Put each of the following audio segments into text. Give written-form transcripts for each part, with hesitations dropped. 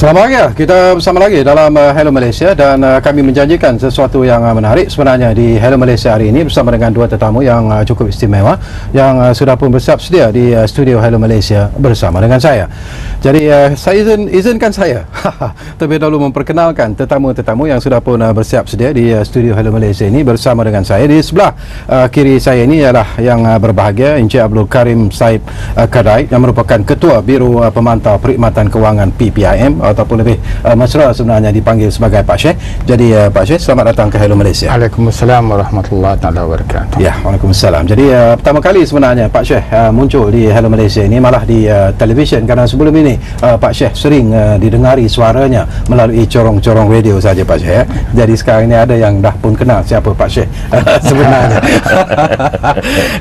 Selamat pagi, kita bersama lagi dalam Hello Malaysia dan kami menjanjikan sesuatu yang menarik sebenarnya di Hello Malaysia hari ini bersama dengan dua tetamu yang cukup istimewa yang sudah pun bersiap sedia di studio Hello Malaysia bersama dengan saya. Jadi saya izinkan saya terlebih dahulu memperkenalkan tetamu-tetamu yang sudah pun bersiap sedia di studio Hello Malaysia ini bersama dengan saya. Di sebelah kiri saya ini ialah yang berbahagia Encik Abdul Karim Said Kadai yang merupakan Ketua Biro Pemantau Perkhidmatan Kewangan PPIM ataupun lebih mesra sebenarnya dipanggil sebagai Pak Syekh. Jadi Pak Syekh, selamat datang ke Hello Malaysia. Waalaikumsalam warahmatullahi wabarakatuh. Ya, waalaikumsalam. Jadi pertama kali sebenarnya Pak Syekh muncul di Hello Malaysia ini malah di televisyen, kerana sebelum ini Pak Syekh sering didengari suaranya melalui corong-corong radio saja Pak Syekh. Jadi sekarang ini ada yang dah pun kenal siapa Pak Syekh sebenarnya.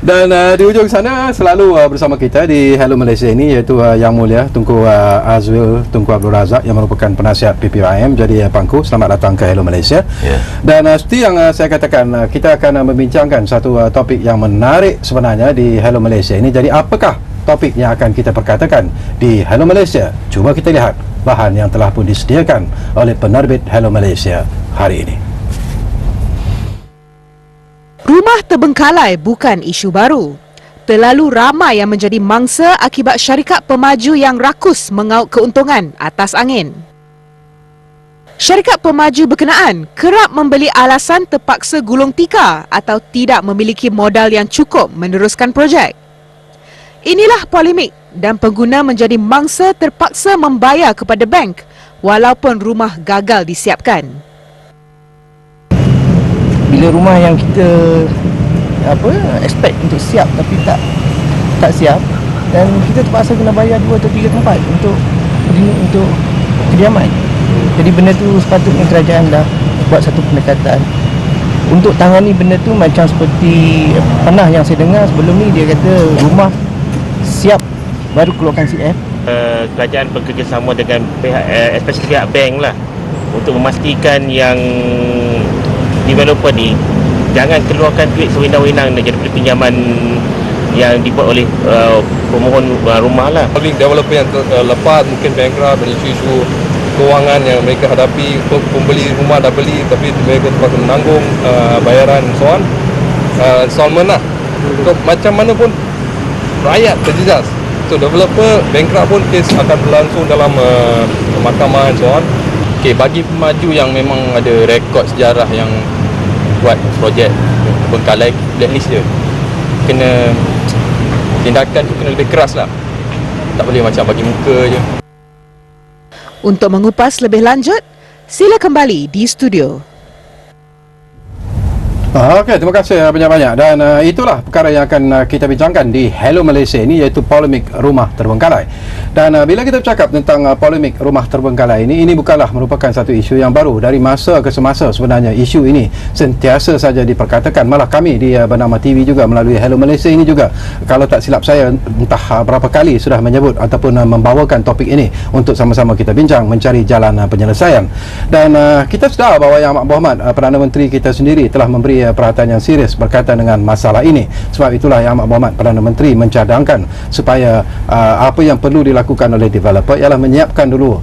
Dan di ujung sana selalu bersama kita di Hello Malaysia ini iaitu Yang Mulia Tunku Azwil Tunku Abdul Razak yang merupakan penasihat PPIM. Jadi Pangku, selamat datang ke Hello Malaysia. Dan seperti yang saya katakan, kita akan membincangkan satu topik yang menarik sebenarnya di Hello Malaysia ini. Jadi apakah topik yang akan kita perkatakan di Hello Malaysia? Cuba kita lihat bahan yang telah pun disediakan oleh penerbit Hello Malaysia hari ini. Rumah terbengkalai bukan isu baru. Terlalu ramai yang menjadi mangsa akibat syarikat pemaju yang rakus mengaut keuntungan atas angin. Syarikat pemaju berkenaan kerap membeli alasan terpaksa gulung tikar atau tidak memiliki modal yang cukup meneruskan projek. Inilah polemik dan pengguna menjadi mangsa terpaksa membayar kepada bank walaupun rumah gagal disiapkan. Bila rumah yang kita expect untuk siap tapi tak siap, dan kita terpaksa kena bayar 2 atau 3 tempat untuk kediaman. Jadi benda tu sepatutnya kerajaan dah buat satu pendekatan untuk tangani benda tu. Macam seperti pernah yang saya dengar sebelum ni, dia kata rumah siap baru keluarkan CF. Kerajaan bekerjasama dengan pihak, especially pihak bank lah, untuk memastikan yang developer ni jangan keluarkan duit sewenang-wenang daripada pinjaman yang dibuat oleh pemohon rumah lah. Developer yang lepas mungkin bankrupt dan isu-isu kewangan yang mereka hadapi, pembeli rumah dah beli tapi mereka terpaksa menanggung bayaran so on, installment lah. So, macam mana pun rakyat terjejas. So developer bankrupt pun kes akan berlangsung dalam mahkamah and so on. Okay, bagi pemaju yang memang ada rekod sejarah yang buat projek terbengkalai, blacklist dia, kena tindakan tu kena lebih keras lah. Tak boleh macam bagi muka je. Untuk mengupas lebih lanjut, sila kembali di studio. Okey, terima kasih banyak-banyak. Dan itulah perkara yang akan kita bincangkan di Hello Malaysia ini, iaitu polemik rumah terbengkalai. Dan bila kita bercakap tentang polemik rumah terbengkalai ini bukanlah merupakan satu isu yang baru. Dari masa ke semasa sebenarnya isu ini sentiasa saja diperkatakan. Malah kami di Bernama TV juga melalui Hello Malaysia ini juga, kalau tak silap saya, entah berapa kali sudah menyebut ataupun membawakan topik ini untuk sama-sama kita bincang mencari jalan penyelesaian. Dan kita sedar bahawa Yang Amat Berhormat Perdana Menteri kita sendiri telah memberi perhatian yang serius berkaitan dengan masalah ini. Sebab itulah Yang Amat Berhormat Perdana Menteri mencadangkan supaya apa yang perlu dilakukan oleh developer ialah menyiapkan dulu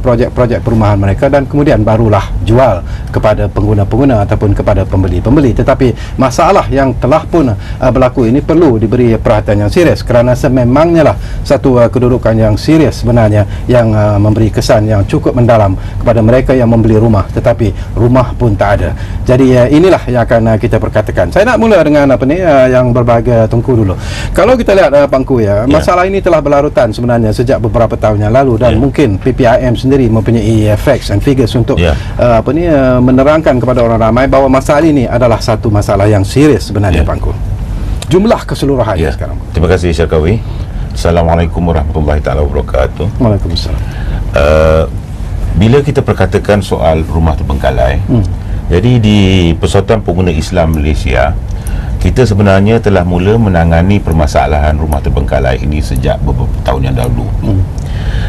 projek-projek perumahan mereka dan kemudian barulah jual kepada pengguna-pengguna ataupun kepada pembeli-pembeli. Tetapi masalah yang telah pun berlaku ini perlu diberi perhatian yang serius, kerana sememangnya lah satu kedudukan yang serius sebenarnya yang memberi kesan yang cukup mendalam kepada mereka yang membeli rumah tetapi rumah pun tak ada. Jadi inilah yang akan kita perkatakan. Saya nak mula dengan yang berbahagia Tunku dulu. Kalau kita lihat Pangku masalah ini telah berlarutan sebenarnya sejak beberapa tahun yang lalu dan mungkin PPIM sendiri mempunyai facts and figures untuk menerangkan kepada orang ramai bahawa masalah ini adalah satu masalah yang serius sebenarnya Pangku. Jumlah keseluruhannya sekarang. Terima kasih Syarkawi. Assalamualaikum warahmatullahi wabarakatuh. Waalaikumsalam. Bila kita perkatakan soal rumah terbengkalai, jadi di Persatuan Pengguna Islam Malaysia, kita sebenarnya telah mula menangani permasalahan rumah terbengkalai ini sejak beberapa tahun yang dahulu.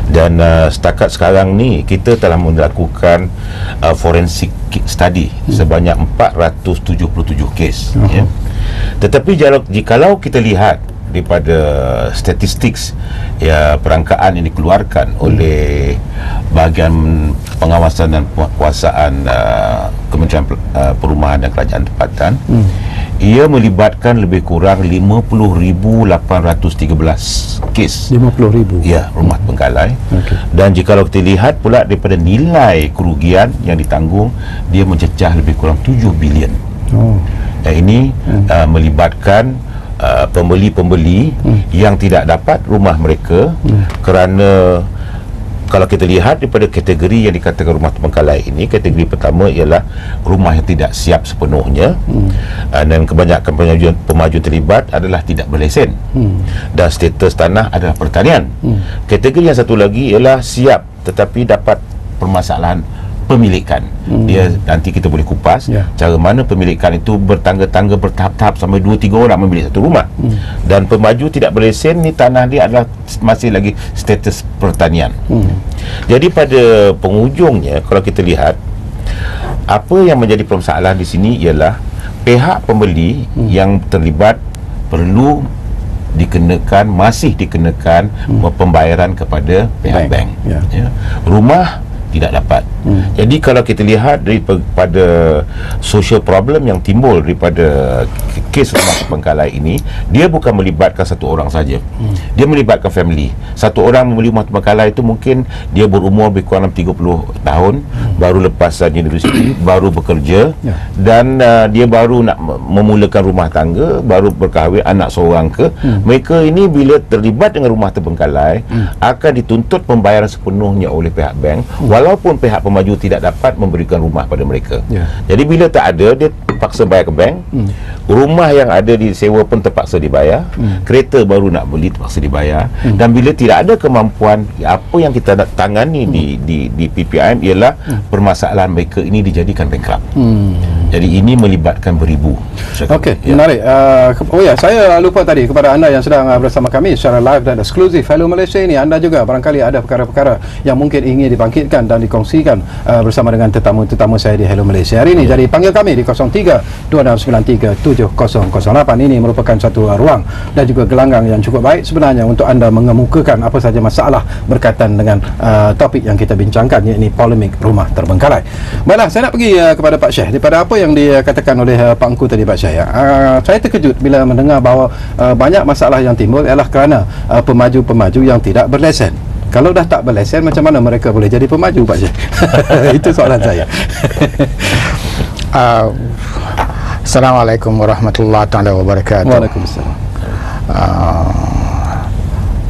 Dan setakat sekarang ni kita telah melakukan forensik study sebanyak 477 kes. Tetapi jikalau kita lihat daripada statistik ya perangkaan yang dikeluarkan oleh bahagian pengawasan dan penguasaan Kementerian Perumahan dan Kerajaan Tempatan, ia melibatkan lebih kurang 50,813 kes. 50,000. Ya, rumah terbengkalai. Dan jika kita lihat pula daripada nilai kerugian yang ditanggung, dia mencecah lebih kurang 7 bilion. Dan ini melibatkan pembeli-pembeli yang tidak dapat rumah mereka kerana kalau kita lihat daripada kategori yang dikatakan rumah terbengkalai ini, kategori pertama ialah rumah yang tidak siap sepenuhnya, dan kebanyakan pemaju terlibat adalah tidak berlesen, dan status tanah adalah pertanian. Kategori yang satu lagi ialah siap tetapi dapat permasalahan pemilikan. Dia nanti kita boleh kupas cara mana pemilikan itu bertangga-tangga, bertahap-tahap sampai 2-3 orang memiliki satu rumah. Dan pemaju tidak berlesen ni, tanah dia adalah masih lagi status pertanian. Jadi pada penghujungnya, kalau kita lihat apa yang menjadi permasalahan di sini ialah pihak pembeli yang terlibat perlu masih dikenakan pembayaran kepada pihak bank. Rumah tidak dapat. Jadi kalau kita lihat daripada social problem yang timbul daripada kes rumah terbengkalai ini, dia bukan melibatkan satu orang saja. Dia melibatkan family. Satu orang membeli rumah terbengkalai itu mungkin dia berumur lebih kurang 30 tahun, baru lepasan universiti, baru bekerja, dan dia baru nak memulakan rumah tangga, baru berkahwin, anak seorang ke. Mereka ini bila terlibat dengan rumah terbengkalai akan dituntut pembayaran sepenuhnya oleh pihak bank, walaupun pihak pemaju tidak dapat memberikan rumah pada mereka. Jadi bila tak ada, dia terpaksa bayar ke bank. Rumah yang ada disewa pun terpaksa dibayar. Kereta baru nak beli terpaksa dibayar. Dan bila tidak ada kemampuan, apa yang kita nak tangani di PPIM ialah permasalahan mereka ini dijadikan bankrupt. Jadi ini melibatkan beribu. Okey, menarik. Saya lupa tadi kepada anda yang sedang bersama kami secara live dan eksklusif Hello Malaysia ini, anda juga barangkali ada perkara-perkara yang mungkin ingin dibangkitkan dan dikongsikan bersama dengan tetamu-tetamu saya di Hello Malaysia hari ini. Jadi panggil kami di 03-2693-7008. Ini merupakan satu ruang dan juga gelanggang yang cukup baik sebenarnya untuk anda mengemukakan apa saja masalah berkaitan dengan topik yang kita bincangkan, iaitu polemik rumah terbengkalai. Baiklah, saya nak pergi kepada Pak Syekh daripada apa yang dikatakan oleh Pak Engku tadi, Pak Syekh. Saya terkejut bila mendengar bahawa banyak masalah yang timbul ialah kerana pemaju-pemaju yang tidak berlesen. Kalau dah tak berlesen, macam mana mereka boleh jadi pemaju, Pak Syekh? Itu soalan saya. Assalamualaikum warahmatullahi taala wabarakatuh. Waalaikumsalam.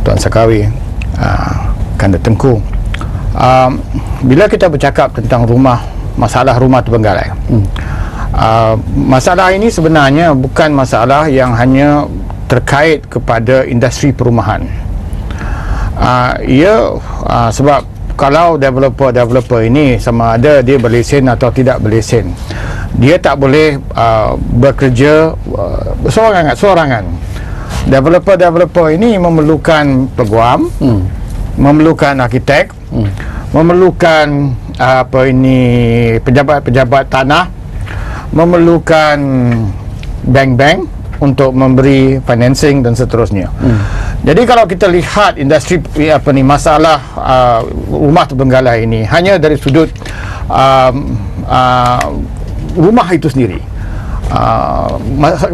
Tuan Sakawi, Kanda Tengku, bila kita bercakap tentang masalah rumah terbengkalai, masalah ini sebenarnya bukan masalah yang hanya terkait kepada industri perumahan. Sebab kalau developer ini sama ada dia berlesen atau tidak berlesen, dia tak boleh bekerja seorangan. Developer ini memerlukan peguam, memerlukan arkitek, memerlukan pejabat-pejabat tanah, memerlukan bank-bank untuk memberi financing dan seterusnya. Jadi kalau kita lihat industri masalah rumah terbengkalai ini hanya dari sudut rumah itu sendiri,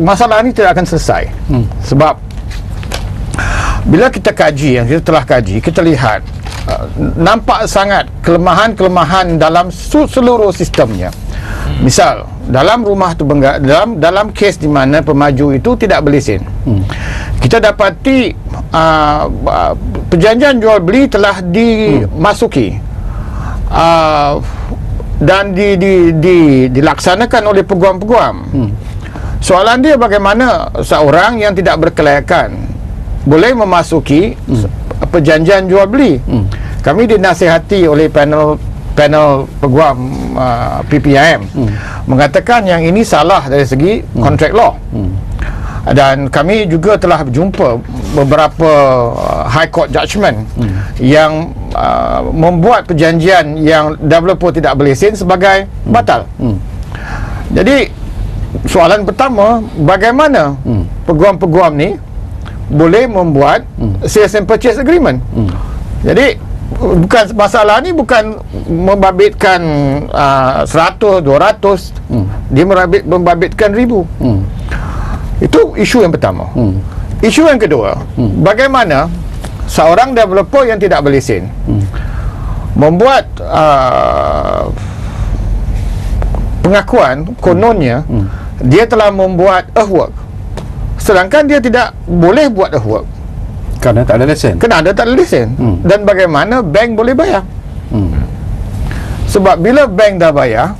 masalah ini tidak akan selesai. Sebab bila kita kaji, yang kita telah kaji, kita lihat nampak sangat kelemahan-kelemahan dalam seluruh sistemnya. Misal dalam rumah terbengkalai, dalam kes di mana pemaju itu tidak berlesen, kita dapati perjanjian jual beli telah dimasuki dan dilaksanakan oleh peguam-peguam. Soalan dia, bagaimana seorang yang tidak berkelayakan boleh memasuki perjanjian jual beli? Kami dinasihati oleh panel peguam PPIM mengatakan yang ini salah dari segi kontrak law. Dan kami juga telah berjumpa beberapa high court judgement yang membuat perjanjian yang developer tidak berlesen sebagai batal. Jadi soalan pertama, bagaimana peguam-peguam ni boleh membuat sales and purchase agreement. Jadi bukan masalah ni bukan membabitkan 100, 200, dia membabitkan 1000. Itu isu yang pertama. Isu yang kedua, bagaimana seorang developer yang tidak berlesen membuat pengakuan kononnya dia telah membuat earthwork, sedangkan dia tidak boleh buat earthwork Kerana tak ada lesen. kerana tak ada lesen. Dan bagaimana bank boleh bayar? Sebab bila bank dah bayar,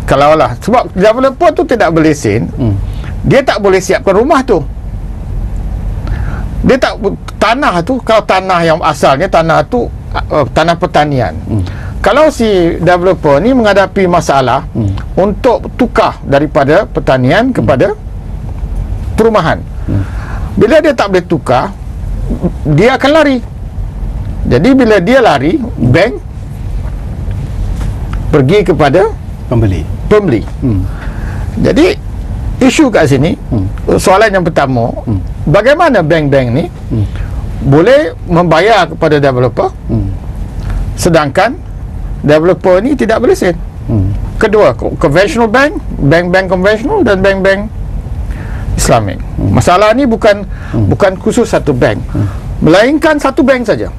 kalaulah sebab developer tu tidak berlesen, dia tak boleh siapkan rumah tu. Dia tak, tanah tu, kalau tanah yang asalnya tanah tu tanah pertanian, kalau si developer ni menghadapi masalah untuk tukar daripada pertanian kepada perumahan, bila dia tak boleh tukar, dia akan lari. Jadi bila dia lari, bank pergi kepada Pembeli. Jadi isu kat sini, soalan yang pertama, bagaimana bank-bank ni boleh membayar kepada developer sedangkan developer ni tidak berlesen? Kedua, conventional bank, bank-bank konvensional dan bank-bank Islamic. Masalah ni bukan khusus satu bank, melainkan satu bank saja.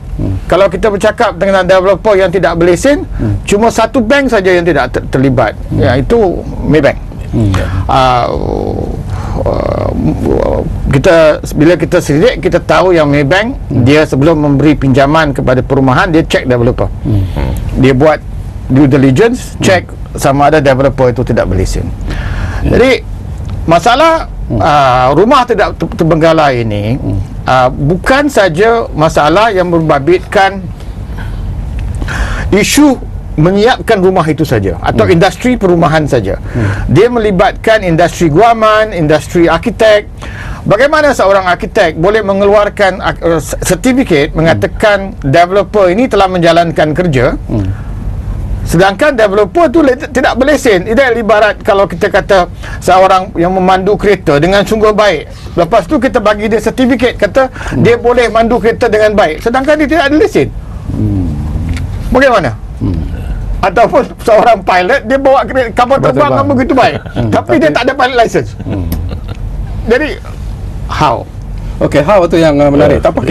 Kalau kita bercakap dengan developer yang tidak berlesen, cuma satu bank saja yang tidak terlibat, iaitu Maybank. Bila kita selidik, kita tahu yang Maybank, dia sebelum memberi pinjaman kepada perumahan, dia check developer. Dia buat due diligence, check sama ada developer itu tidak berlesen. Jadi masalah rumah tidak terbengkalai ini bukan saja masalah yang membabitkan isu menyiapkan rumah itu saja atau industri perumahan saja. Dia melibatkan industri guaman, industri arkitek. Bagaimana seorang arkitek boleh mengeluarkan sertifikat mengatakan developer ini telah menjalankan kerja, sedangkan developer tu tidak berlesen? Ini ibarat kalau kita kata seorang yang memandu kereta dengan sungguh baik, lepas tu kita bagi dia sertifikat kata dia boleh mandu kereta dengan baik, sedangkan dia tidak ada lesen. Bagaimana? Ataupun seorang pilot, dia bawa kapal terbang yang begitu baik, tapi dia tak ada pilot license. Jadi how? Okey, how tu yang menarik. Tak apa,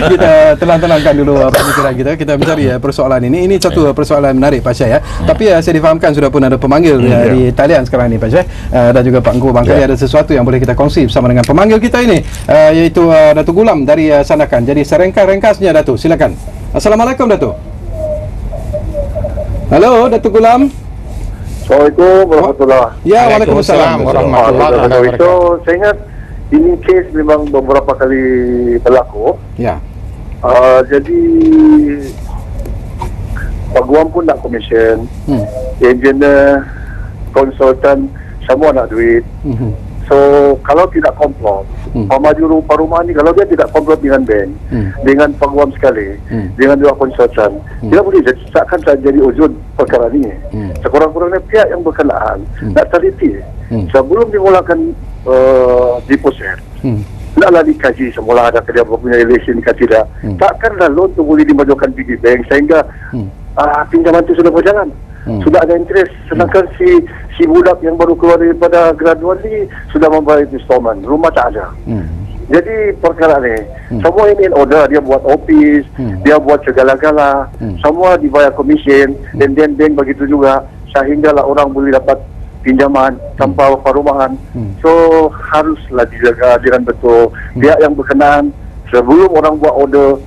kita tenang-tenangkan dulu pemikiran kita. Kita mencari persoalan ini. Ini satu persoalan menarik, Pak Syed, ya. Tapi saya difahamkan sudah pun ada pemanggil di talian sekarang ni, Pak Syed, dan juga Pak Ngku Bangkali. Ada sesuatu yang boleh kita kongsi bersama dengan pemanggil kita ini, iaitu Datuk Gulam dari Sandakan. Jadi serengkas-ringkasnya, Datuk, silakan. Assalamualaikum, Datuk. Halo, Datuk Gulam. Assalamualaikum warahmatullahi wabarakatuh. Ya, waalaikumsalam warahmatullahi wabarakatuh. Itu saya ingat ini kes memang beberapa kali berlaku. Ya. Jadi Pak Guam pun nak komisen, engineer, konsultan, semua nak duit. So kalau tidak komplot, pemaju rumah ni kalau dia tidak komplot dengan bank, dengan Pak Guam sekali, dengan dua konsultan, dia boleh jadi ujung perkara ni. Sekurang-kurangnya pihak yang berkenaan nak teliti sebelum dimulakan deposit. Naklah dikaji semula adakah dia mempunyai lesen ke tidak. Takkanlah loan tu boleh dimajukan pergi bank sehingga pinjaman itu sudah berjalan, sudah ada interest, sedangkan si budak yang baru keluar daripada graduan ni sudah membayar installment, rumah tak ada. Jadi perkara ni semua ini in order, dia buat office, dia buat segala-gala, semua dibayar komisen, dan bank begitu juga, sehinggalah orang boleh dapat pinjaman tanpa perumahan. So haruslah dijaga dengan betul. Pihak yang berkenaan sebelum orang buat order,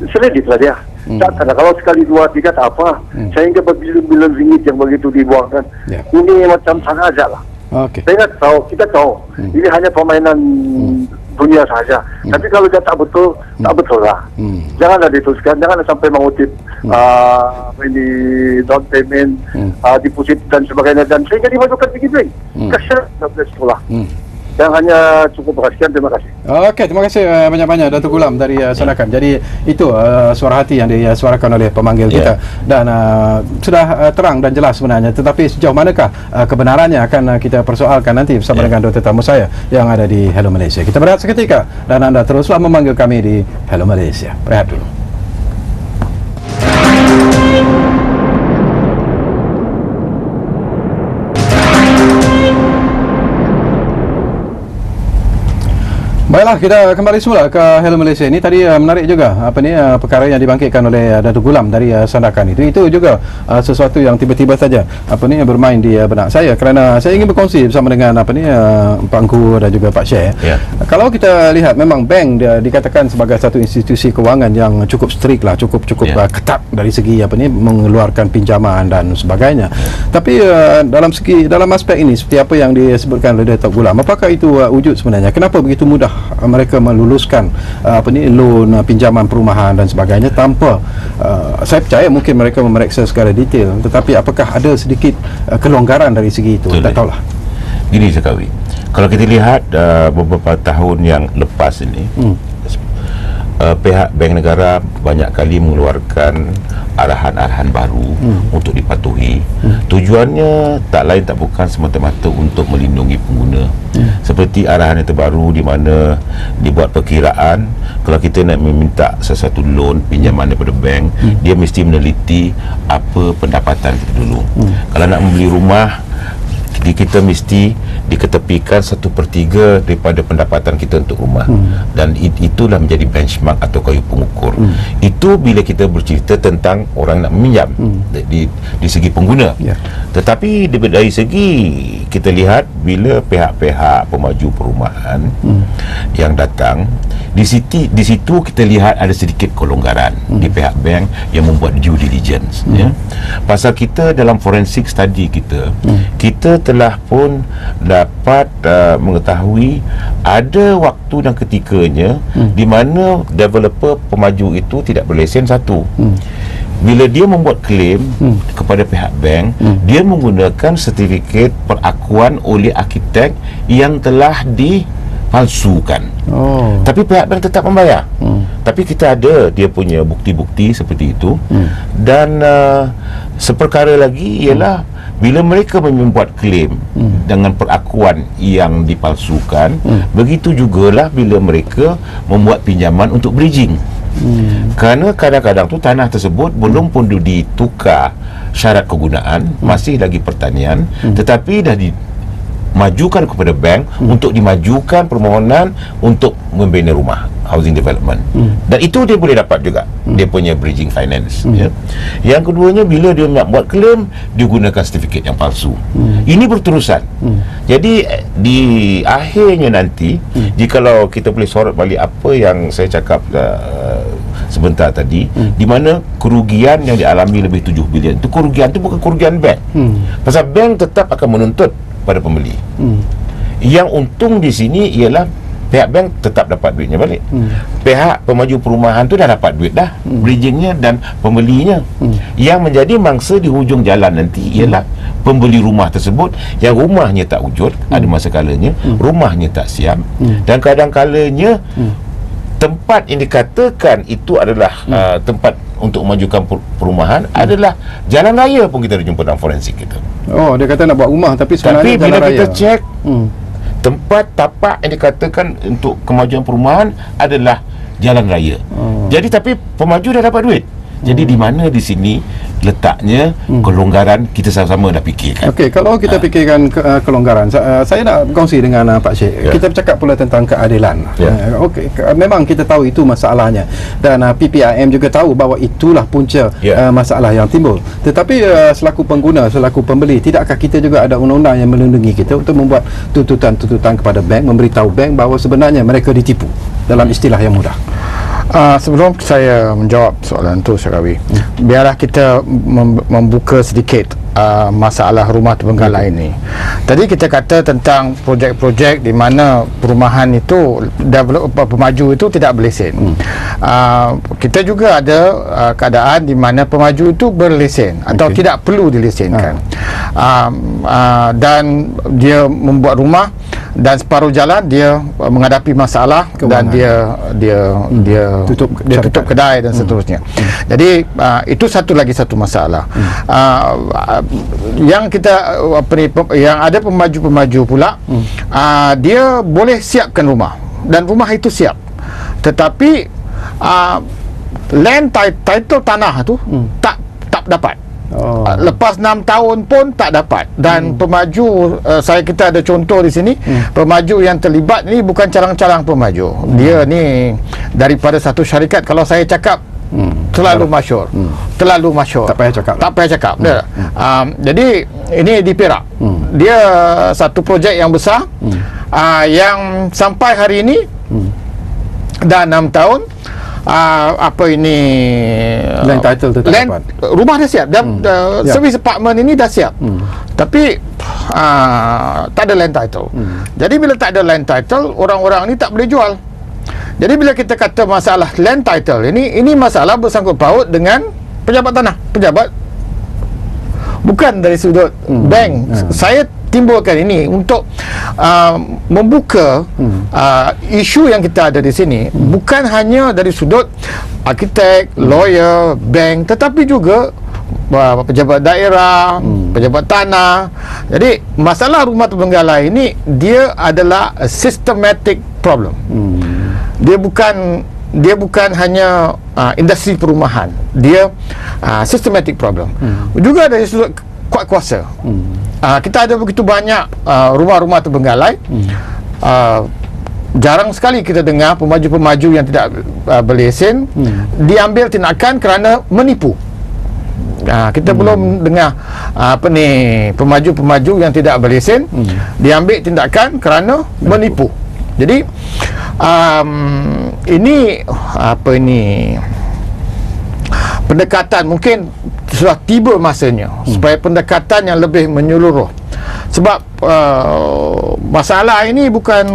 selidiklah dia. Takkanlah kalau sekali, dua, tiga tak apa, sehingga berbilion-bilion ringgit yang begitu dibuangkan. Ini macam sengaja lah. Saya tahu, kita tahu ini hanya permainan dunia saja. Tapi kalau dia tak betul, tak betul lah. Janganlah diteruskan, janganlah sampai mengutip ini down payment, deposit dan sebagainya, dan sehingga dimajukan pergi bank. Kasihan tak boleh sekolah. Saya hanya cukup bersekian, terima kasih. Okey, terima kasih banyak-banyak Datuk Gulam dari Sandakan. Jadi itu suara hati yang disuarakan oleh pemanggil kita, dan sudah terang dan jelas sebenarnya, tetapi sejauh manakah kebenarannya akan kita persoalkan nanti bersama dengan dua tetamu saya yang ada di Hello Malaysia. Kita berehat seketika dan anda teruslah memanggil kami di Hello Malaysia. Berehat dulu. Baiklah, kita kembali semula ke Hello Malaysia. Ini tadi menarik juga perkara yang dibangkitkan oleh Datuk Gulam dari Sandakan itu juga sesuatu yang tiba-tiba saja bermain di benak saya, kerana saya ingin berkongsi bersama dengan Pak Angku dan juga Pak Syekh. Kalau kita lihat, memang bank dia dikatakan sebagai satu institusi kewangan yang cukup strict lah, cukup ketat dari segi mengeluarkan pinjaman dan sebagainya. Tapi dalam aspek ini, seperti apa yang disebutkan oleh Datuk Gulam, apakah itu wujud sebenarnya? Kenapa begitu mudah mereka meluluskan loan, pinjaman perumahan dan sebagainya tanpa saya percaya mungkin mereka memeriksa secara detail, tetapi apakah ada sedikit kelonggaran dari segi itu? Tak tahulah. Gini Sekawi, kalau kita lihat beberapa tahun yang lepas ini, pihak Bank Negara banyak kali mengeluarkan arahan-arahan baru untuk dipatuhi. Tujuannya tak lain tak bukan semata-mata untuk melindungi pengguna. Seperti arahan yang terbaru di mana dibuat perkiraan kalau kita nak meminta sesuatu loan, pinjaman daripada bank, dia mesti meneliti apa pendapatan kita dulu. Kalau nak membeli rumah, kita mesti diketepikan 1/3 daripada pendapatan kita untuk rumah, dan itulah menjadi benchmark atau kayu pengukur. Itu bila kita bercerita tentang orang nak meminjam di segi pengguna. Tetapi dari segi kita lihat, bila pihak-pihak pemaju perumahan yang datang di situ kita lihat ada sedikit kelonggaran di pihak bank yang membuat due diligence. Pasal kita dalam forensic study kita telah pun dapat mengetahui ada waktu dan ketikanya di mana developer pemaju itu tidak berlesen satu. Bila dia membuat claim kepada pihak bank, dia menggunakan sertifikat perakuan oleh arkitek yang telah dipalsukan. Tapi pihak bank tetap membayar. Tapi kita ada dia punya bukti-bukti seperti itu. Dan seperkara lagi ialah bila mereka membuat claim dengan perakuan yang dipalsukan, begitu jugalah bila mereka membuat pinjaman untuk bridging. Kerana kadang-kadang tu tanah tersebut belum pun ditukar syarat kegunaan, masih lagi pertanian, tetapi dah dimajukan kepada bank untuk dimajukan permohonan untuk membina rumah, housing development. Dan itu dia boleh dapat juga dia punya bridging finance. Yang keduanya, bila dia nak buat claim, dia gunakan sertifikat yang palsu. Ini berterusan. Jadi di akhirnya nanti, jikalau kita boleh sorot balik apa yang saya cakap sebentar tadi, di mana kerugian yang dialami lebih 7 bilion itu, kerugian itu bukan kerugian bank. Pasal bank tetap akan menuntut pada pembeli. Yang untung di sini ialah pihak bank tetap dapat duitnya balik. Pihak pemaju perumahan tu dah dapat duit dah, bridgingnya dan pembelinya. Yang menjadi mangsa di hujung jalan nanti ialah pembeli rumah tersebut yang rumahnya tak wujud, ada masa kalanya rumahnya tak siap, dan kadang-kalanya tempat yang dikatakan itu adalah tempat untuk memajukan perumahan adalah jalan raya pun kita ada jumpa dalam forensik kita. Dia kata nak buat rumah tapi sebenarnya bila jalan kita raya. cek tempat tapak yang dikatakan untuk kemajuan perumahan adalah jalan raya. Jadi tapi pemaju dah dapat duit. Jadi di mana di sini letaknya kelonggaran, kita sama-sama dah fikirkan. Okey, kalau kita fikirkan kelonggaran, saya nak berkongsi dengan Pak Syekh. Kita bercakap pula tentang keadilan. Okey, memang kita tahu itu masalahnya, dan PPIM juga tahu bahawa itulah punca masalah yang timbul. Tetapi selaku pengguna, selaku pembeli, tidakkah kita juga ada undang-undang yang melindungi kita untuk membuat tuntutan-tuntutan kepada bank, memberitahu bank bahawa sebenarnya mereka ditipu, dalam istilah yang mudah? Sebelum saya menjawab soalan itu, Syarawi, biarlah kita membuka sedikit masalah rumah terbengkalai ini. Tadi kita kata tentang projek-projek di mana perumahan itu, pemaju itu tidak berlesen. Kita juga ada keadaan di mana pemaju itu berlesen atau tidak perlu dilesenkan. Dan dia membuat rumah dan separuh jalan dia menghadapi masalah dan dia tutup kedai dan seterusnya. Jadi itu satu masalah. Yang kita yang ada pemaju-pemaju pula, dia boleh siapkan rumah dan rumah itu siap, tetapi land title tanah tu tak dapat. Lepas 6 tahun pun tak dapat. Dan pemaju, kita ada contoh di sini, pemaju yang terlibat ni bukan calang-calang pemaju. Dia ni daripada satu syarikat, kalau saya cakap terlalu masyhur. Tak payah cakap. Jadi ini di Perak. Dia satu projek yang besar, yang sampai hari ini dah 6 tahun. Land title tu tak dapat. Rumah dah siap dan service apartment ini dah siap, tapi tak ada land title. Jadi bila tak ada land title, orang-orang ni tak boleh jual. Jadi bila kita kata masalah land title ini masalah bersangkut paut dengan pejabat tanah, bukan dari sudut bank. Saya timbulkan ini untuk membuka isu yang kita ada di sini, bukan hanya dari sudut arkitek, lawyer, bank, tetapi juga pejabat daerah, pejabat tanah. Jadi masalah rumah terbengkalai ini dia adalah a systematic problem. Dia bukan hanya industri perumahan, dia systematic problem. Juga dari sudut kuat kuasa. Kita ada begitu banyak rumah-rumah terbengkalai. Jarang sekali kita dengar pemaju-pemaju yang tidak berlesen diambil tindakan kerana menipu. Kita belum dengar pemaju-pemaju yang tidak berlesen diambil tindakan kerana menipu. Jadi ini pendekatan mungkin sudah tiba masanya supaya pendekatan yang lebih menyeluruh, sebab masalah ini bukan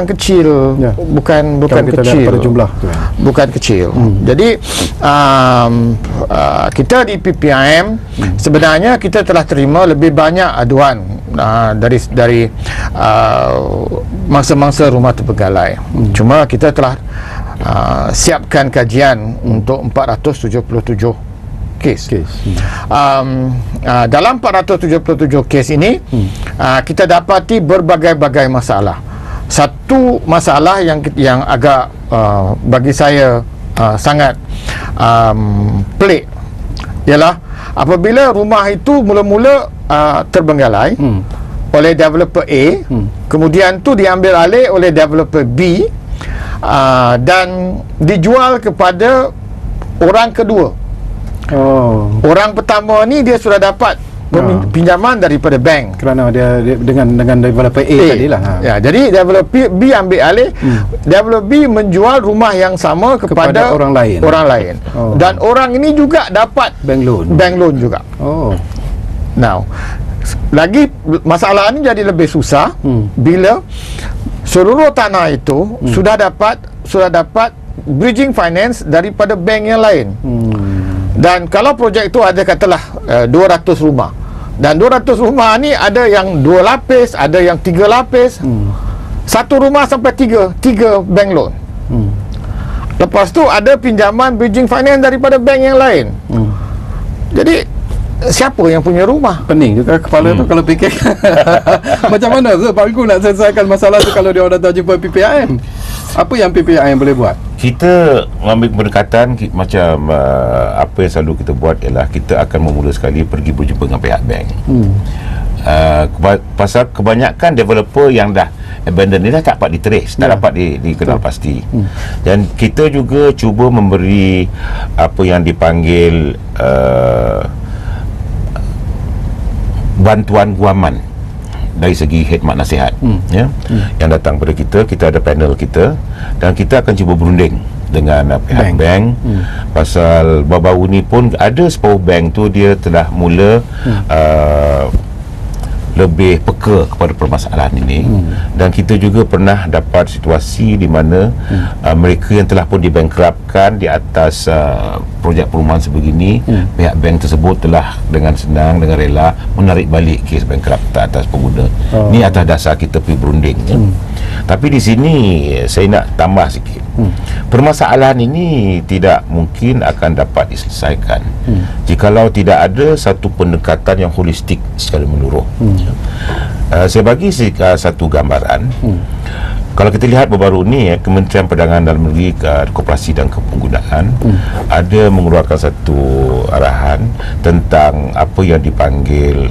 kecil, bukan kecil pada jumlah tu, bukan kecil. Jadi kita di PPIM sebenarnya kita telah terima lebih banyak aduan dari mangsa-mangsa rumah terbengkalai. Cuma kita telah siapkan kajian untuk 477 kes. Dalam 477 kes ini kita dapati berbagai-bagai masalah. Satu masalah yang agak bagi saya sangat pelik ialah apabila rumah itu mula-mula terbengkalai oleh developer A, kemudian tu diambil alih oleh developer B, dan dijual kepada orang kedua. Orang pertama ni dia sudah dapat pinjaman daripada bank kerana dia dengan developer A tadilah. Jadi developer B ambil alih, developer B menjual rumah yang sama kepada orang lain. Dan orang ini juga dapat bank loan juga. Now, lagi masalah ini jadi lebih susah bila seluruh tanah itu sudah dapat bridging finance daripada bank yang lain. Dan kalau projek itu ada katalah 200 rumah, dan 200 rumah ni ada yang 2 lapis, ada yang 3 lapis. Satu rumah sampai 3 bank loan. Lepas tu ada pinjaman bridging finance daripada bank yang lain. Jadi siapa yang punya rumah? Pening juga kepala tu kalau fikir. Macam mana tu Pak Wiku nak selesaikan masalah tu kalau dia orang datang jumpa PPIM? Apa yang PPIM boleh buat? Kita mengambil pendekatan macam apa yang selalu kita buat ialah kita akan memula sekali pergi berjumpa dengan pihak bank. Pasal kebanyakan developer yang dah abandon ni dah tak dapat di-trace, tak dapat dikenal pasti. Dan kita juga cuba memberi apa yang dipanggil bantuan guaman dari segi khidmat nasihat yang datang pada kita ada panel kita, dan kita akan cuba berunding dengan pihak bank. Pasal baru-baru ni pun ada separuh bank tu dia telah mula lebih peka kepada permasalahan ini. Dan kita juga pernah dapat situasi di mana mereka yang telah pun dibankruptkan di atas projek perumahan sebegini, pihak bank tersebut telah dengan senang, dengan rela menarik balik kes bankruptan atas pengguna. Ini atas dasar kita pergi berunding, ya. Tapi di sini saya nak tambah sikit. Permasalahan ini tidak mungkin akan dapat diselesaikan jikalau tidak ada satu pendekatan yang holistik secara menyeluruh. Saya bagi satu gambaran. Kalau kita lihat baru-baru ni, Kementerian Perdagangan Dalam Negeri, Koperasi dan Kepenggunaan ada mengeluarkan satu arahan tentang apa yang dipanggil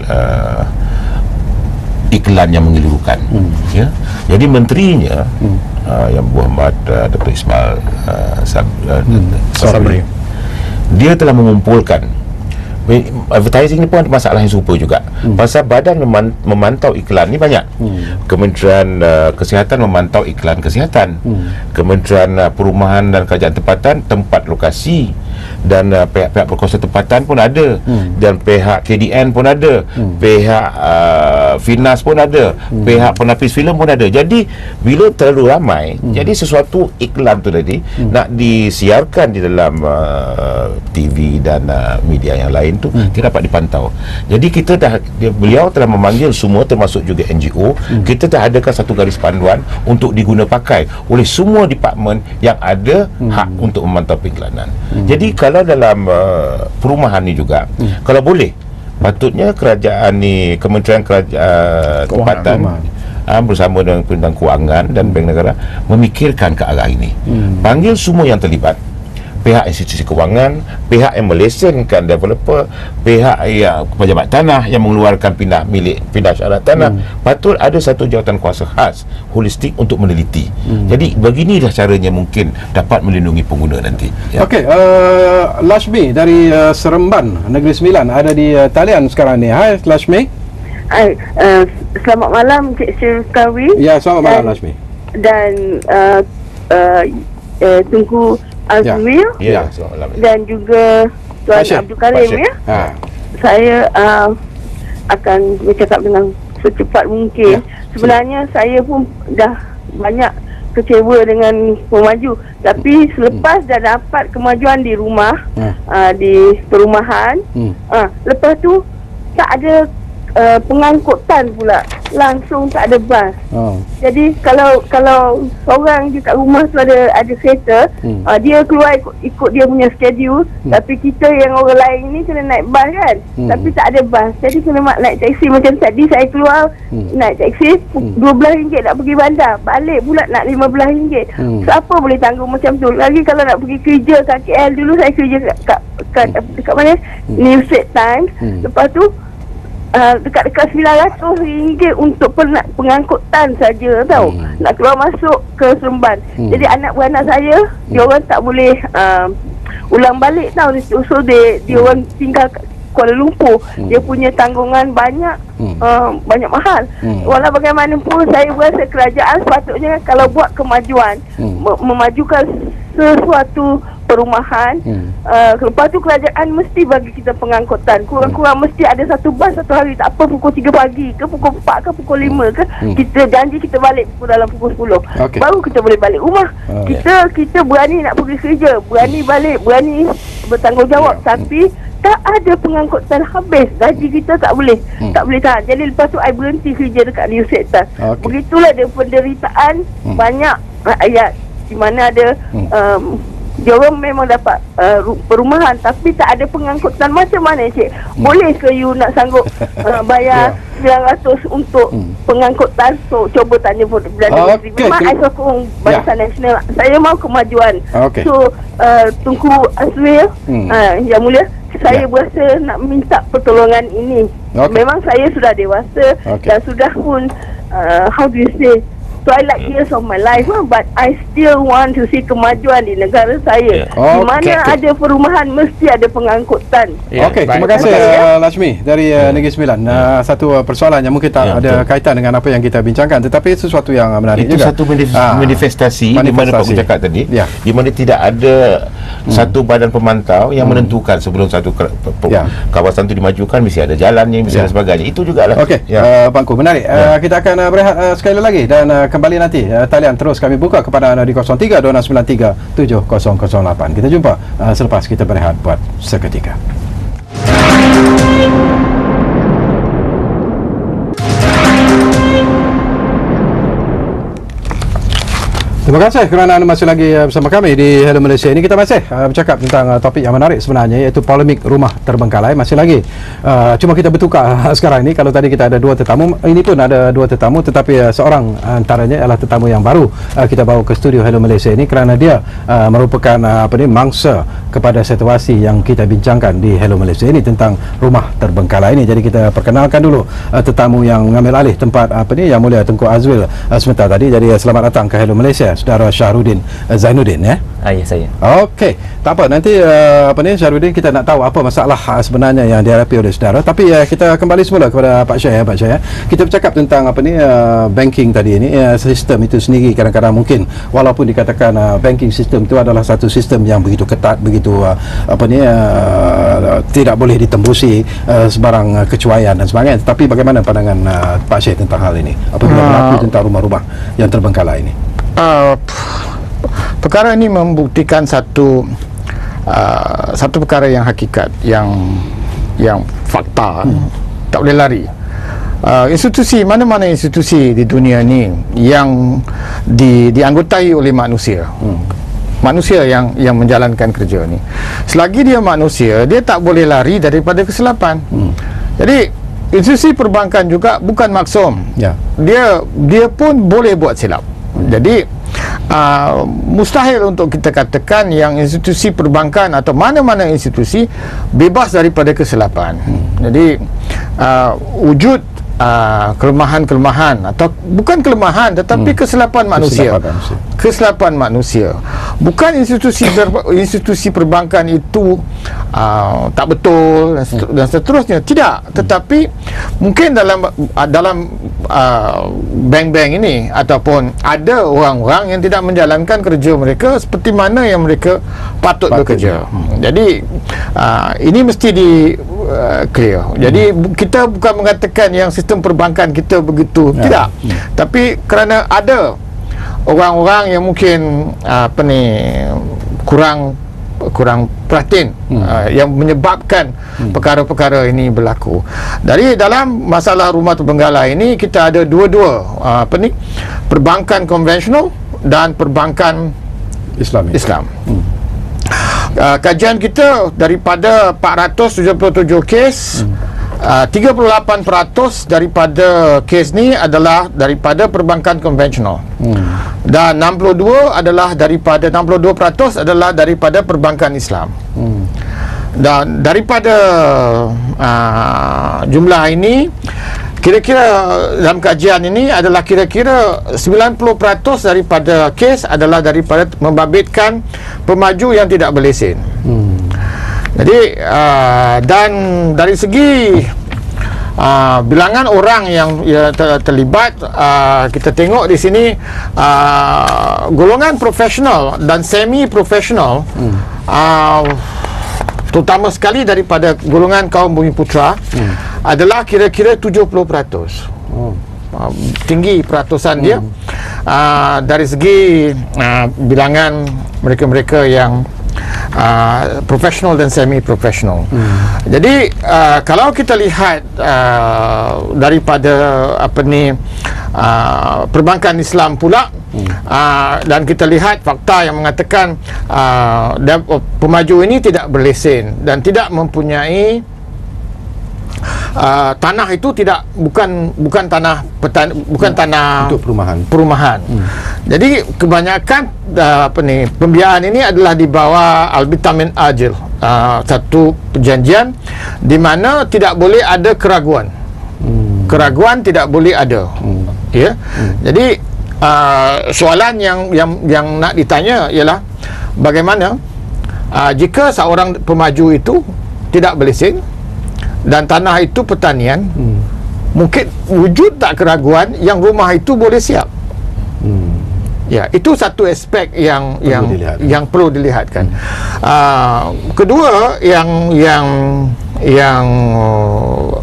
iklan yang menyeluruhkan. Ya. Jadi menterinya yang Muhammad Dr. Ismail Sabri, dia telah mengumpulkan. Advertising ni pun ada masalah yang serupa juga. Pasal badan memantau iklan ni banyak. Kementerian Kesihatan memantau iklan kesihatan. Kementerian Perumahan dan Kerajaan Tempatan tempat lokasi, dan pihak-pihak berkuasa tempatan pun ada, dan pihak KDN pun ada, pihak Finas pun ada, pihak penapis filem pun ada. Jadi bila terlalu ramai, jadi sesuatu iklan tu tadi nak disiarkan di dalam TV dan media yang lain tu tidak dapat dipantau. Jadi kita beliau telah memanggil semua, termasuk juga NGO. Kita dah adakan satu garis panduan untuk diguna pakai oleh semua departmen yang ada hak untuk memantau periklanan. Jadi kalau dalam perumahan ni juga, kalau boleh, patutnya kerajaan ni, Kementerian Tempatan bersama dengan Kementerian Kewangan dan Bank Negara memikirkan ke arah ini. Panggil semua yang terlibat, pihak institusi kewangan, pihak yang melesenkan developer, pihak yang pejabat tanah yang mengeluarkan pindah syarat tanah. Patut ada satu jawatan kuasa khas holistik untuk meneliti. Jadi beginilah caranya mungkin dapat melindungi pengguna nanti, ya. Okey, Lashmi dari Seremban Negeri Sembilan ada di talian sekarang ni. Hai Lashmi. Hai, selamat malam Cik Syarkawi. Ya, selamat malam Lashmi. Dan Tunku Azmil, dan juga Tuan Abdul Karim, ya. Saya akan bercakap dengan secepat mungkin. Sebenarnya saya pun dah banyak kecewa dengan pemaju, tapi selepas dah dapat kemajuan di rumah, di perumahan, lepas tu tak ada pengangkutan pula, langsung tak ada bas. Jadi kalau seorang di kat rumah tu ada kereta, dia keluar ikut dia punya schedule, tapi kita yang orang lain ni kena naik bas kan, tapi tak ada bas. Jadi kena naik taksi. Macam tadi saya keluar naik taksi RM12 nak pergi bandar, balik pula nak RM15. Siapa boleh tanggung macam tu? Lagi kalau nak pergi kerja kat KL, dulu saya kerja kat mana? New Straits Times. Lepas tu dekat-dekat RM900 untuk pengangkutan saja, tahu. Nak keluar masuk ke Seremban. Jadi anak-beranak saya, dia orang tak boleh ulang balik, tahu. So dia orang tinggal Kuala Lumpur. Dia punya tanggungan banyak, banyak mahal. Walau bagaimanapun, saya rasa kerajaan sepatutnya kalau buat kemajuan, memajukan sesuatu perumahan, lepas tu kerajaan mesti bagi kita pengangkutan. Kurang-kurang mesti ada satu bas satu hari. Tak apa pukul 3 pagi ke, pukul 4 ke, pukul 5 ke, kita janji kita balik dalam pukul 10. Baru kita boleh balik rumah. Kita berani nak pergi kerja, berani balik, berani bertanggungjawab. Tapi tak ada pengangkutan, habis gaji kita tak boleh tahan. Jadi lepas tu I berhenti kerja dekat New Sector. Begitulah dia penderitaan banyak rakyat di mana ada dia orang memang dapat perumahan tapi tak ada pengangkutan. Macam mana cik? Boleh ke you nak sanggup bayar 900 untuk pengangkutan? So cuba tanya Perdana Menteri. Memang I sokong Barisan Nasional. Saya mau kemajuan. So Tunku Azmil, Yang Mulia, saya berasa nak minta pertolongan ini. Memang saya sudah dewasa dan sudah pun how do you say, twilight years of my life, but I still want to see kemajuan di negara saya. Di mana ada perumahan mesti ada pengangkutan. Okey, terima kasih Lashmi dari Negeri Sembilan. Satu persoalan yang mungkin tak ada kaitan dengan apa yang kita bincangkan, tetapi sesuatu yang menarik itu juga. Satu manifestasi di mana Pak Gu cakap tadi, di mana tidak ada satu badan pemantau yang menentukan sebelum satu kawasan itu dimajukan, mesti ada jalannya, mesti ada sebagainya. Itu jugalah. Okey, Pak Gu, menarik. Kita akan berehat sekali lagi dan kembali nanti. Talian terus kami buka kepada anda di 03-293-7008. Kita jumpa selepas kita berehat buat seketika. Terima kasih kerana anda masih lagi bersama kami di Hello Malaysia. Ini kita masih bercakap tentang topik yang menarik sebenarnya, iaitu polemik rumah terbengkalai. Masih lagi cuma kita bertukar sekarang ini. Kalau tadi kita ada dua tetamu, ini pun ada dua tetamu, tetapi seorang antaranya adalah tetamu yang baru kita bawa ke studio Hello Malaysia ini kerana dia merupakan mangsa kepada situasi yang kita bincangkan di Hello Malaysia ini tentang rumah terbengkalai ini. Jadi kita perkenalkan dulu tetamu yang mengambil alih tempat Yang Mulia Tengku Azwil sebentar tadi. Jadi selamat datang ke Hello Malaysia, Saudara Syahrudin Zainuddin, ya. Ya, saya. Okey, tak apa, nanti Syahrudin, kita nak tahu apa masalah sebenarnya yang dihadapi oleh saudara. Tapi kita kembali semula kepada Pak Syah, Pak Syah. Kita bercakap tentang banking tadi ini, sistem itu sendiri kadang-kadang mungkin walaupun dikatakan banking system itu adalah satu sistem yang begitu ketat, begitu tidak boleh ditembusi sebarang kecuaian dan sebagainya. Tapi bagaimana pandangan Pak Syah tentang hal ini? Apabila berlaku tentang rumah-rumah yang terbengkalai ini? Perkara ini membuktikan satu perkara yang hakikat, yang fakta, tak boleh lari. Institusi, mana-mana institusi di dunia ini yang dianggotai oleh manusia, manusia yang menjalankan kerja ni, selagi dia manusia, dia tak boleh lari daripada kesilapan. Jadi institusi perbankan juga bukan maksum, dia pun boleh buat silap. Jadi mustahil untuk kita katakan yang institusi perbankan atau mana-mana institusi bebas daripada kesilapan. Jadi wujud kelemahan-kelemahan atau bukan kelemahan tetapi kesilapan manusia. Kesilapan manusia. Bukan institusi perbankan itu tak betul dan seterusnya. Tidak, tetapi mungkin dalam bank-bank ini ataupun ada orang-orang yang tidak menjalankan kerja mereka seperti mana yang mereka patut bekerja. Jadi ini mesti clear. Jadi kita bukan mengatakan yang sistem perbankan kita begitu, tidak. Tapi kerana ada orang-orang yang mungkin kurang perhatian yang menyebabkan perkara-perkara ini berlaku. Dari dalam masalah rumah terbengkalai ini kita ada dua-dua perbankan konvensional dan perbankan Islam. Kajian kita daripada 477 kes, 38% daripada kes ni adalah daripada perbankan konvensional. Dan 62% adalah daripada perbankan Islam. Dan daripada jumlah ini, kira-kira dalam kajian ini adalah kira-kira 90% daripada kes adalah daripada membabitkan pemaju yang tidak berlesen. Jadi dan dari segi bilangan orang yang terlibat, kita tengok di sini golongan profesional dan semi profesional, terutama sekali daripada golongan kaum Bumiputra, adalah kira-kira 70%. Tinggi peratusan dia dari segi bilangan mereka-mereka yang profesional dan semi profesional. Jadi kalau kita lihat daripada perbankan Islam pula, dan kita lihat fakta yang mengatakan pemaju ini tidak berlesen dan tidak mempunyai tanah itu bukan tanah untuk perumahan. Jadi kebanyakan pembiayaan ini adalah di bawah Al-Bitamin Ajil, satu perjanjian di mana tidak boleh ada keraguan. Keraguan tidak boleh ada. Ya. Jadi soalan yang nak ditanya ialah bagaimana jika seorang pemaju itu tidak berlesen dan tanah itu pertanian, mungkin wujud tak keraguan yang rumah itu boleh siap. Ya, itu satu aspek yang perlu dilihatkan. Kedua, yang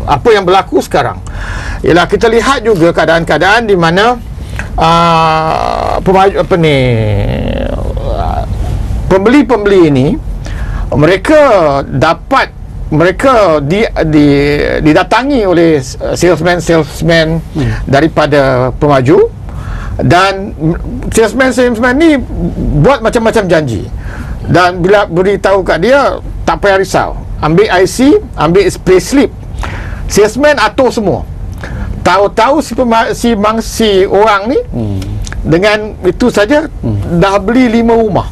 apa yang berlaku sekarang ialah kita lihat juga keadaan-keadaan di mana pembeli-pembeli ini mereka didatangi oleh salesman daripada pemaju, dan salesman ni buat macam-macam janji, dan bila beritahu kat dia tak payah risau, ambil IC, ambil payslip, salesman atur semua. Tahu-tahu si orang ni dengan itu saja dah beli 5 rumah.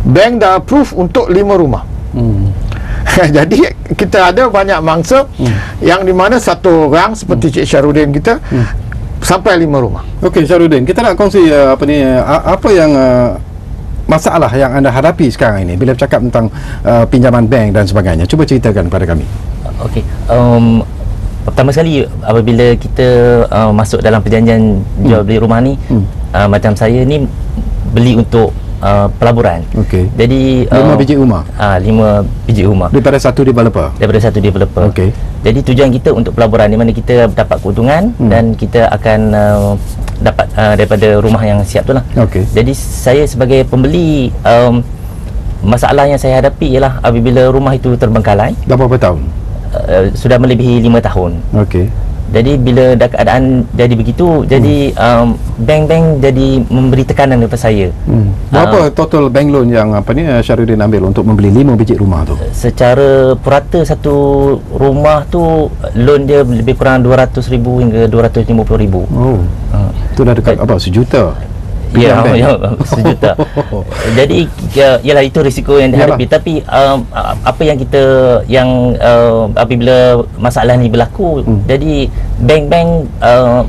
Bank dah approve untuk 5 rumah. Jadi kita ada banyak mangsa yang di mana satu orang seperti Cik Syarudin kita sampai 5 rumah. Okey Syarudin, kita nak kongsi apa yang masalah yang anda hadapi sekarang ini bila bercakap tentang pinjaman bank dan sebagainya. Cuba ceritakan kepada kami. Okey, pertama sekali apabila kita masuk dalam perjanjian jual beli rumah ni, macam saya ni beli untuk pelaburan. Okey. Jadi 5 biji rumah. 5 biji rumah. Daripada satu developer. Okey. Jadi tujuan kita untuk pelaburan di mana kita dapat keuntungan dan kita akan dapat daripada rumah yang siap tu lah. Okey. Jadi saya sebagai pembeli, masalah yang saya hadapi ialah apabila rumah itu terbengkalai. Dah berapa tahun? Sudah melebihi 5 tahun. Okey. Jadi bila dah keadaan jadi begitu, jadi bank-bank jadi memberi tekanan kepada saya. Berapa total bank loan yang Syarudin ambil untuk membeli 5 biji rumah tu? Secara purata satu rumah tu loan dia lebih kurang 200,000 hingga 250,000. Oh. Itu dah dekat apa, sejuta? Ya, sejuta. Jadi ialah itu risiko yang dihadapi. Tapi apa yang kita apabila masalah ni berlaku, jadi bank-bank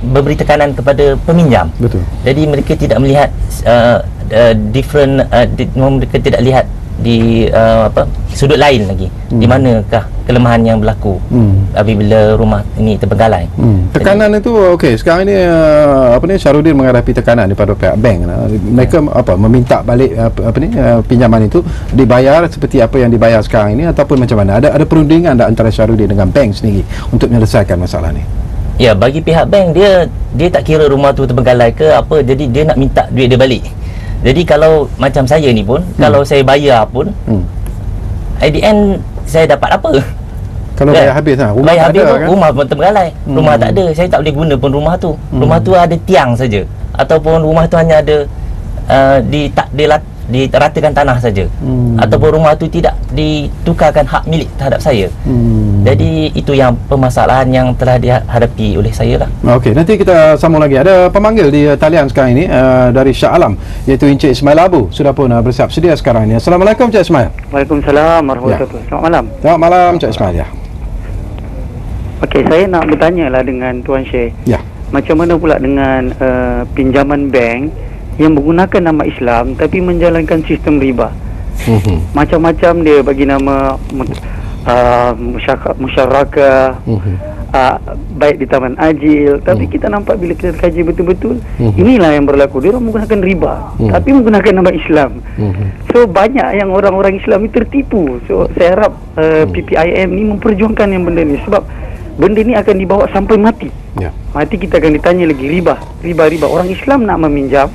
memberi tekanan kepada peminjam. Betul. Jadi mereka tidak melihat mereka tidak lihat di sudut lain lagi, di manakah kelemahan yang berlaku apabila rumah ini terbengkalai. Tekanan jadi, itu okey, sekarang ini Syarudin menghadapi tekanan daripada pihak bank. Mereka meminta balik pinjaman itu dibayar seperti apa yang dibayar sekarang ini, ataupun macam mana? Ada perundingan tak antara Syarudin dengan bank sendiri untuk menyelesaikan masalah ni? Ya, bagi pihak bank dia tak kira rumah tu terbengkalai ke apa, jadi dia nak minta duit dia balik. Jadi kalau macam saya ni pun, kalau saya bayar pun, at the end saya dapat apa? Kalau bayar habis rumah bayar habis ada, kan? Rumah pun terbengkalai. Rumah tak ada, saya tak boleh guna pun rumah tu. Rumah tu ada tiang saja, ataupun rumah tu hanya ada diratakan tanah saja, ataupun rumah tu tidak ditukarkan hak milik terhadap saya. Jadi itu yang permasalahan yang telah dihadapi oleh saya lah. Okey, nanti kita sambung lagi. Ada pemanggil di talian sekarang ini dari Shah Alam, iaitu Encik Ismail Abu, sudah pun bersiap sedia sekarang ini. Assalamualaikum Encik Ismail. Waalaikumsalam warahmatullahi wabarakatuh. Selamat malam. Selamat malam Encik Ismail. Ya. Okey, saya nak bertanya lah dengan Tuan Syekh. Ya. Macam mana pula dengan pinjaman bank yang menggunakan nama Islam tapi menjalankan sistem riba? Macam-macam dia bagi nama musyarakah, baik di Taman Ajil, tapi kita nampak bila kita kaji betul-betul, inilah yang berlaku. Dia orang menggunakan riba tapi menggunakan nama Islam. So banyak yang orang-orang Islam ni tertipu. So saya harap PPIM ni memperjuangkan yang benda ni, sebab benda ni akan dibawa sampai mati. Mati kita akan ditanya lagi riba. Orang Islam nak meminjam,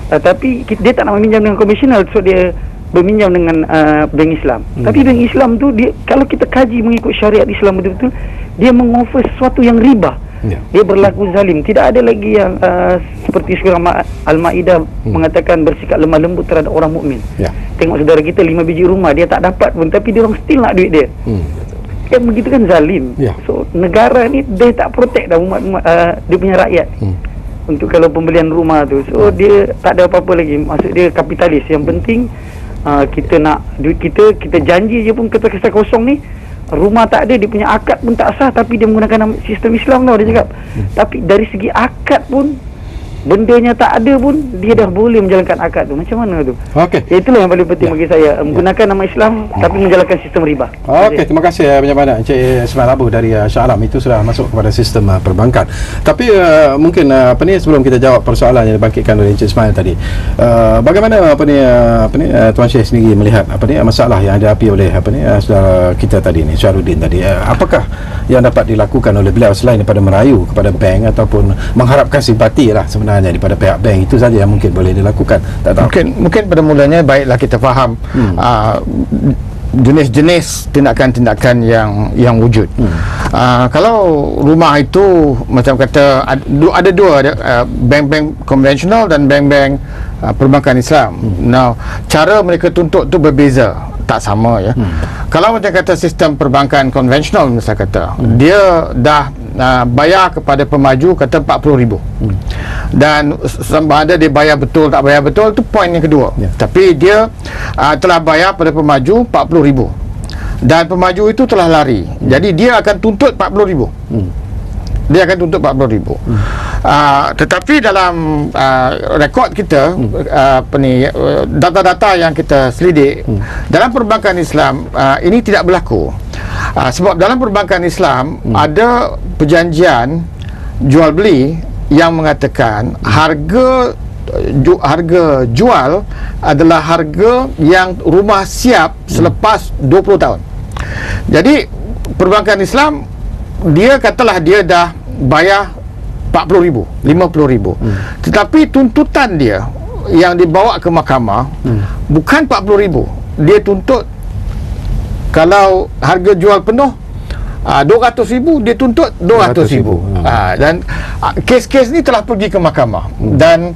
tapi dia tak nak meminjam dengan konvensional, so dia berminjam dengan bank Islam. Tapi bank Islam tu, dia kalau kita kaji mengikut syariat Islam betul-betul, dia mengoffer sesuatu yang riba. Dia berlaku zalim. Tidak ada lagi yang seperti surah Al-Maidah mengatakan bersikap lemah lembut terhadap orang mukmin. Tengok saudara kita 5 biji rumah dia tak dapat pun, tapi dia orang still nak duit dia. Yang begitu kan zalim. So negara ni dia tak protect dah umat dia punya rakyat. Untuk kalau pembelian rumah tu, so dia tak ada apa-apa lagi. Maksud dia kapitalis. Yang penting kita nak duit kita janji je pun kertas kosong ni, rumah tak ada, dia punya akad pun tak sah, tapi dia menggunakan sistem Islam tau, dia cakap. Tapi dari segi akad pun bendanya tak ada pun dia dah boleh menjalankan akad tu. Macam mana tu? Okey. Itulah yang paling penting bagi saya, menggunakan nama Islam tapi menjalankan sistem riba. Okey, terima kasih banyak-banyak Encik Ismail Abu dari Shah Alam. Itu sudah masuk kepada sistem perbankan. Tapi mungkin sebelum kita jawab persoalan yang dibangkitkan oleh Encik Ismail tadi, bagaimana Tuan Syekh sendiri melihat masalah yang dihadapi oleh saudara kita tadi ni, Syahrudin tadi? Apakah yang dapat dilakukan oleh beliau selain daripada merayu kepada bank ataupun mengharapkan simpati lah sebenarnya daripada pihak bank? Itu saja yang mungkin boleh dilakukan. Tak tahu. Mungkin pada mulanya baiklah kita faham jenis-jenis tindakan-tindakan yang wujud. Kalau rumah itu macam kata ada dua, bank-bank konvensional dan bank-bank perbankan Islam. Now, cara mereka tuntut tu berbeza, tak sama ya. Kalau macam kata sistem perbankan konvensional misalnya kata, dia dah bayar kepada pemaju kata 40,000. Dan sama ada dia bayar betul tak bayar betul, tu poin yang kedua. Tapi dia telah bayar pada pemaju 40,000 dan pemaju itu telah lari. Jadi dia akan tuntut 40,000. Dia akan tuntut 40,000. Tetapi dalam rekod kita, data-data yang kita selidik, dalam perbankan Islam ini tidak berlaku. Sebab dalam perbankan Islam ada perjanjian jual beli yang mengatakan harga jual adalah harga yang rumah siap selepas 20 tahun. Jadi perbankan Islam, dia katalah dia dah bayar 40,000, 50,000. Tetapi tuntutan dia yang dibawa ke mahkamah bukan 40,000. Dia tuntut kalau harga jual penuh 200,000, dia tuntut 200,000. Dan kes-kes ni telah pergi ke mahkamah dan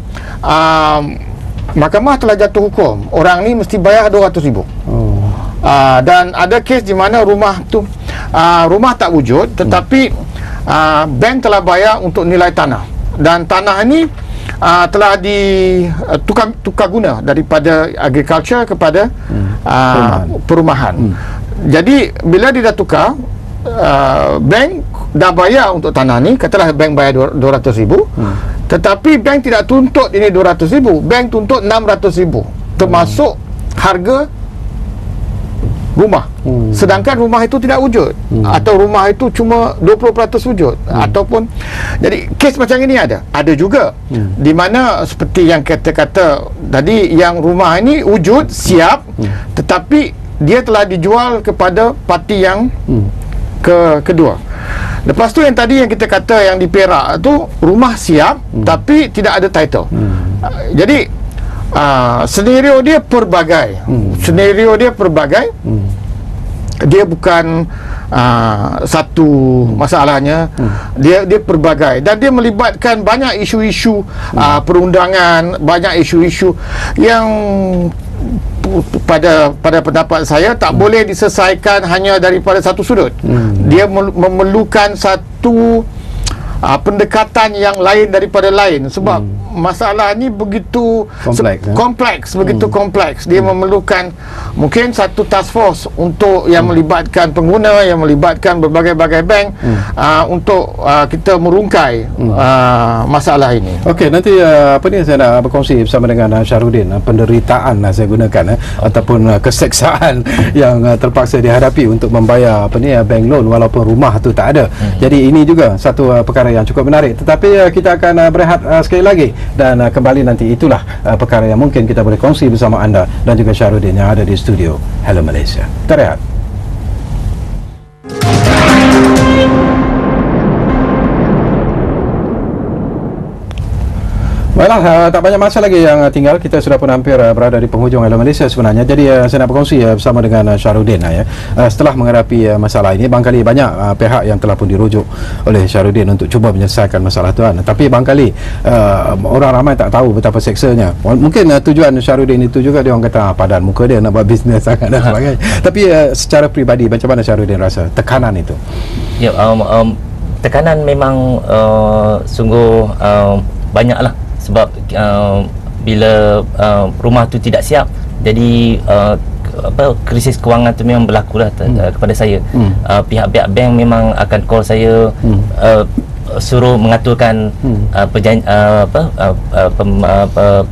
mahkamah telah jatuh hukum orang ni mesti bayar 200,000. Dan ada kes di mana rumah tu rumah tak wujud, tetapi bank telah bayar untuk nilai tanah, dan tanah ni telah tukar guna daripada agriculture kepada perumahan. Jadi bila dia dah tukar, bank dah bayar untuk tanah ni, katalah bank bayar 200,000, tetapi bank tidak tuntut ini 200,000, bank tuntut 600,000 termasuk harga rumah. Sedangkan rumah itu tidak wujud, atau rumah itu cuma 20% wujud, ataupun jadi kes macam ini ada juga di mana seperti yang kata tadi, yang rumah ini wujud siap, tetapi dia telah dijual kepada parti yang kedua. Lepas tu yang tadi yang kita kata yang di Perak tu rumah siap tapi tidak ada title. Jadi senario dia pelbagai. Dia bukan satu masalahnya, dia pelbagai, dan dia melibatkan banyak isu-isu perundangan, banyak isu-isu yang pada pendapat saya tak boleh diselesaikan hanya daripada satu sudut. Dia memerlukan satu pendekatan yang lain daripada lain, sebab masalah ni begitu kompleks, kompleks. Dia memerlukan mungkin satu task force untuk yang melibatkan pengguna, yang melibatkan berbagai-bagai bank untuk kita merungkai masalah ini. Okey, nanti saya nak berkongsi bersama dengan Syahrudin penderitaan saya gunakan ataupun keseksaan yang terpaksa dihadapi untuk membayar bank loan walaupun rumah tu tak ada. Jadi ini juga satu perkara yang cukup menarik. Tetapi kita akan berehat sekali lagi dan kembali nanti. Itulah perkara yang mungkin kita boleh kongsi bersama anda dan juga Syahrudin yang ada di studio Hello Malaysia. Kita rehat. Baiklah, tak banyak masa lagi yang tinggal. Kita sudah pun hampir berada di penghujung Hello Malaysia sebenarnya. Jadi saya nak berkongsi bersama dengan Syahrudin setelah menghadapi masalah ini, barangkali banyak pihak yang telah pun dirujuk oleh Syahrudin untuk cuba menyelesaikan masalah tuan. Tapi barangkali orang ramai tak tahu betapa seksanya. Mungkin tujuan Syahrudin itu juga dia orang kata padan muka dia nak buat bisnes sangat dan sebagainya. Tapi secara peribadi macam mana Syahrudin rasa tekanan itu? Ya, tekanan memang sungguh banyaklah. Sebab bila rumah tu tidak siap, jadi krisis kewangan tu memang berlaku lah kepada saya. Pihak-pihak bank memang akan call saya, suruh mengaturkan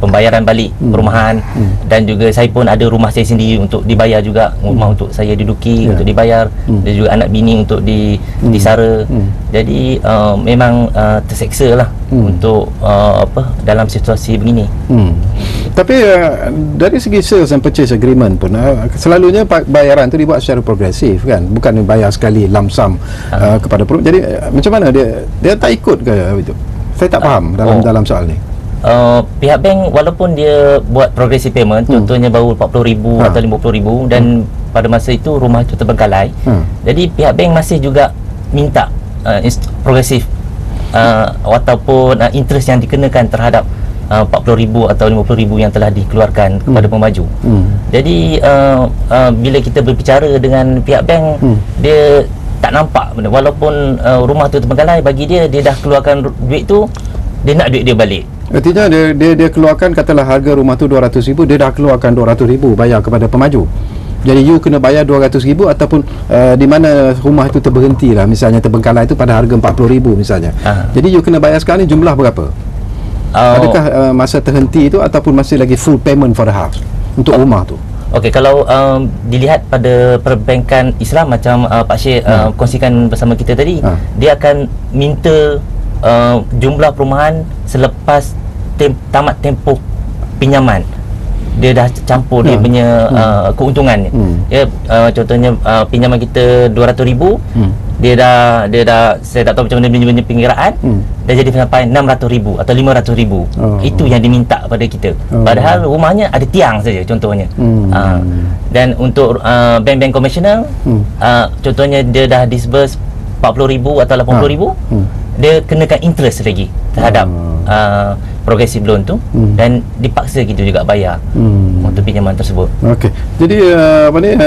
pembayaran balik perumahan, dan juga saya pun ada rumah saya sendiri untuk dibayar juga, rumah untuk saya duduki untuk dibayar, dan juga anak bini untuk disara. Jadi memang terseksa lah untuk dalam situasi begini. Tapi dari segi sales and purchase agreement pun selalunya bayaran tu dibuat secara progresif kan, bukan bayar sekali lump sum kepada perumahan. Jadi macam mana dia tak ikut ke itu? Saya tak faham dalam soal ni. Pihak bank walaupun dia buat progressive payment, contohnya baru 40,000 atau 50,000, dan pada masa itu rumah itu terbengkalai, jadi pihak bank masih juga minta progresif ataupun interest yang dikenakan terhadap 40,000 atau 50,000 yang telah dikeluarkan kepada pemaju. Jadi bila kita berbicara dengan pihak bank, dia tak nampak benda. Walaupun rumah tu terbengkalai, bagi dia dah keluarkan duit tu, dia nak duit dia balik. Artinya dia keluarkan, katalah harga rumah tu 200,000, dia dah keluarkan 200,000 bayar kepada pemaju. Jadi you kena bayar 200,000, ataupun di mana rumah itu terberhenti lah, misalnya terbengkalai itu pada harga 40,000 misalnya. Jadi you kena bayar sekarang ni jumlah berapa? Adakah masa terhenti itu ataupun masih lagi full payment for the house untuk rumah tu? Okey, kalau dilihat pada perbankan Islam macam Pak Syekh kongsikan bersama kita tadi, dia akan minta jumlah perumahan selepas tamat tempoh pinjaman. Dia dah campur dia punya keuntungan. Contohnya pinjaman kita 200,000, dia dah saya tak tahu macam mana punya pengiraan, dah jadi sampai 600,000 atau 500,000. Itu yang diminta pada kita. Padahal rumahnya ada tiang saja contohnya. Dan untuk bank-bank komersial, contohnya dia dah disburse 40,000 atau 80,000, dia kenakan interest lagi terhadap progressive loan tu, dan dipaksa kita juga bayar untuk pinjaman tersebut. Okey. Jadi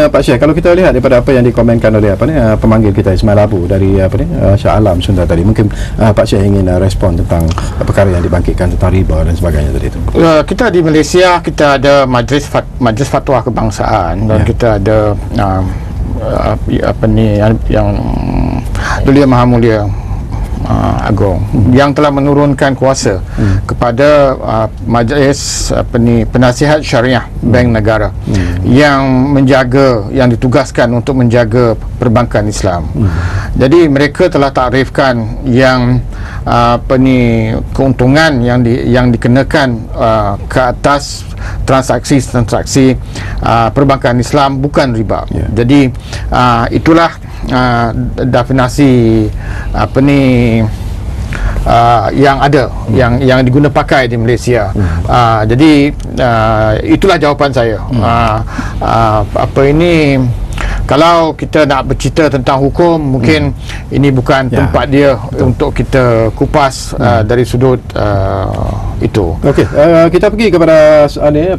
Pak Syekh, kalau kita lihat daripada apa yang dikomenkan oleh pemanggil kita Ismail Abu dari Shah Alam Sunda tadi, mungkin Pak Syekh ingin respon tentang perkara yang dibangkitkan tentang riba dan sebagainya tadi itu. Kita di Malaysia, kita ada Majlis Fatwa Kebangsaan, dan kita ada yang Belia Maha Mulia Agong yang telah menurunkan kuasa kepada Majlis Penasihat Syariah Bank Negara yang ditugaskan untuk menjaga perbankan Islam. Jadi mereka telah takrifkan yang keuntungan yang dikenakan ke atas transaksi perbankan Islam bukan riba. Jadi itulah definisi yang ada, yang diguna pakai di Malaysia. Jadi itulah jawapan saya. Kalau kita nak bercerita tentang hukum, mungkin ini bukan tempat dia untuk kita kupas dari sudut itu. Okey, kita pergi kepada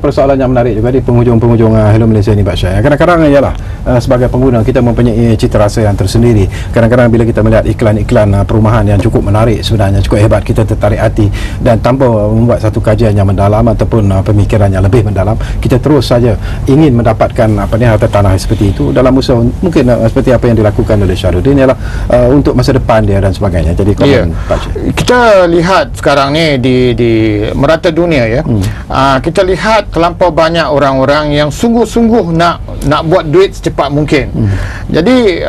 persoalan yang menarik juga di penghujung Hello Malaysia ni, Pak Syekh. Kadang-kadang ialah sebagai pengguna kita mempunyai cita rasa yang tersendiri. Kadang-kadang bila kita melihat iklan-iklan perumahan yang cukup menarik, sebenarnya cukup hebat, kita tertarik hati, dan tanpa membuat satu kajian yang mendalam ataupun pemikiran yang lebih mendalam, kita terus saja ingin mendapatkan harta tanah seperti itu dalam usaha mungkin seperti apa yang dilakukan oleh Syahrudin ialah untuk masa depan dia dan sebagainya. Jadi Pak Syekh, kita lihat sekarang ni di merata dunia ya, kita lihat terlampau banyak orang-orang yang sungguh-sungguh nak buat duit secepat mungkin. Jadi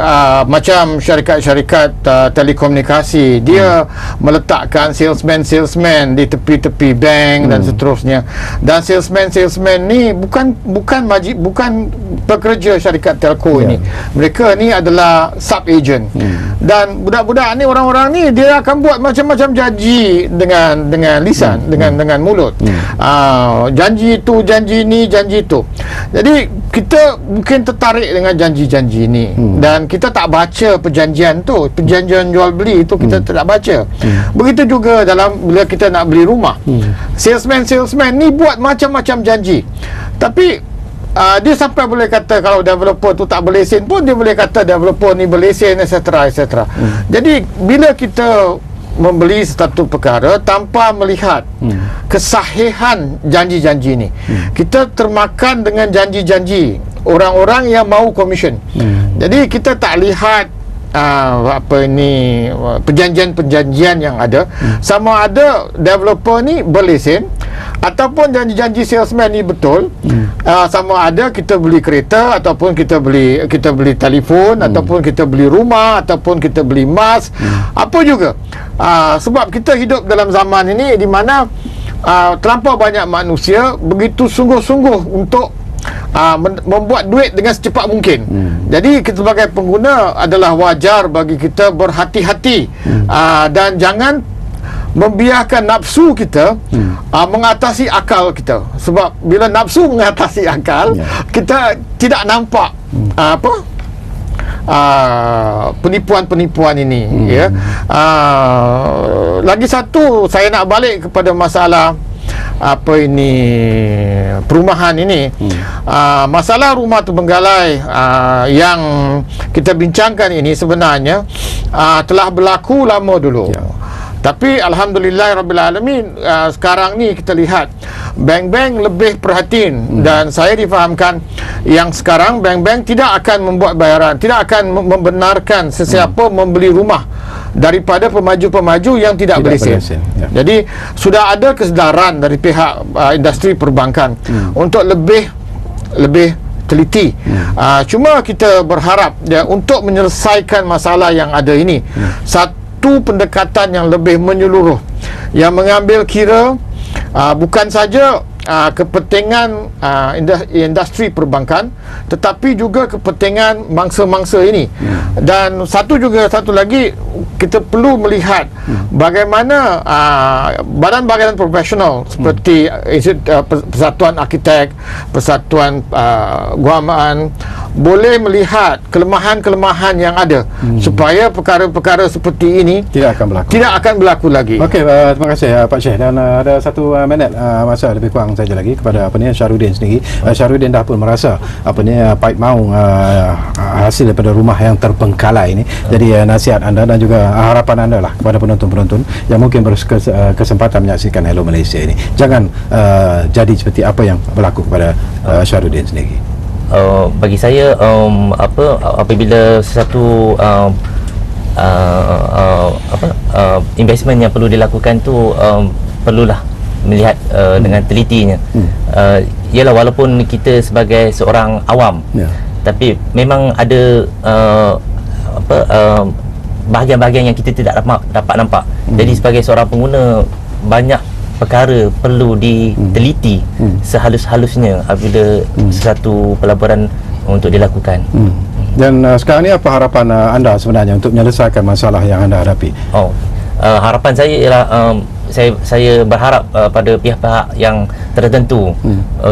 macam syarikat-syarikat telekomunikasi, dia meletakkan salesman di tepi-tepi bank dan seterusnya. Dan salesman ni bukan pekerja syarikat telco ini. Mereka ni adalah sub agent. Dan budak-budak ni, orang-orang ni, dia akan buat macam-macam janji dengan lisan, dengan mulut. Janji tu, janji ni, janji tu. Jadi kita mungkin tertarik dengan janji-janji ni, dan kita tak baca perjanjian tu, perjanjian jual beli itu kita tak baca. Begitu juga bila kita nak beli rumah, salesman ni buat macam-macam janji, tapi dia sampai boleh kata kalau developer tu tak berlesen pun, dia boleh kata developer ni berlesen, etc. Jadi bila kita membeli satu perkara tanpa melihat kesahihan janji-janji ni, kita termakan dengan janji-janji orang-orang yang mahu komisen. Jadi kita tak lihat perjanjian-perjanjian yang ada, sama ada developer ni berlesen ataupun janji-janji salesman ni betul. Sama ada kita beli kereta ataupun kita beli telefon ataupun kita beli rumah ataupun kita beli emas, apa juga. Sebab kita hidup dalam zaman ini di mana terlampau banyak manusia begitu sungguh-sungguh untuk membuat duit dengan secepat mungkin. Jadi kita sebagai pengguna adalah wajar bagi kita berhati-hati dan jangan membiarkan nafsu kita mengatasi akal kita. Sebab bila nafsu mengatasi akal, kita tidak nampak penipuan-penipuan ini. Lagi satu, saya nak balik kepada masalah perumahan ini. Masalah rumah terbengkalai yang kita bincangkan ini sebenarnya telah berlaku lama dulu. Tapi alhamdulillahirabbilalamin, sekarang ni kita lihat bank-bank lebih perhatian, dan saya difahamkan yang sekarang bank-bank tidak akan membuat bayaran, tidak akan membenarkan sesiapa membeli rumah daripada pemaju-pemaju yang tidak berlesen. Jadi sudah ada kesedaran dari pihak industri perbankan untuk lebih teliti. Cuma kita berharap untuk menyelesaikan masalah yang ada ini, satu pendekatan yang lebih menyeluruh yang mengambil kira bukan saja kepentingan industri perbankan, tetapi juga kepentingan mangsa-mangsa ini. Dan satu lagi, kita perlu melihat bagaimana badan-badan profesional seperti Persatuan Arkitek, Persatuan Guamaan boleh melihat kelemahan-kelemahan yang ada supaya perkara-perkara seperti ini tidak akan berlaku lagi. Okey, terima kasih Pak Syekh. Dan ada 1 minit masa lebih kurang saja lagi kepada Syarudin sendiri. Syarudin dah pun merasa Paip Maung hasil daripada rumah yang terbengkalai ini. Jadi nasihat anda dan juga harapan anda lah kepada penonton-penonton yang mungkin berkesempatan menyaksikan Hello Malaysia ini, jangan jadi seperti apa yang berlaku kepada Syarudin sendiri. Bagi saya, apabila sesuatu investment yang perlu dilakukan tu perlulah melihat dengan telitinya. Ialah walaupun kita sebagai seorang awam, tapi memang ada bahagian-bahagian yang kita tidak dapat nampak. Jadi sebagai seorang pengguna, banyak perkara perlu diteliti sehalus-halusnya apabila sesuatu pelaburan untuk dilakukan. Dan sekarang ni apa harapan anda sebenarnya untuk menyelesaikan masalah yang anda hadapi? Harapan saya ialah saya berharap pada pihak-pihak yang tertentu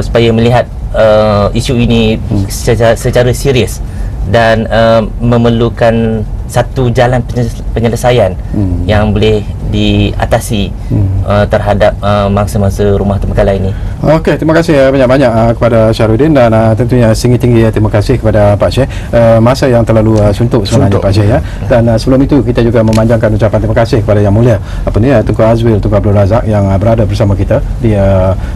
supaya melihat isu ini secara serius dan memerlukan satu jalan penyelesaian yang boleh diatasi terhadap mangsa-mangsa rumah terbengkalai ini. Okey, terima kasih banyak-banyak kepada Syarudin, dan tentunya tinggi-tinggi terima kasih kepada Pak Syekh. Masa yang terlalu suntuk sebenarnya Pak Syekh ya. Dan sebelum itu kita juga memanjangkan ucapan terima kasih kepada Yang Mulia Tunku Azwil Tunku Abdul Razak yang berada bersama kita di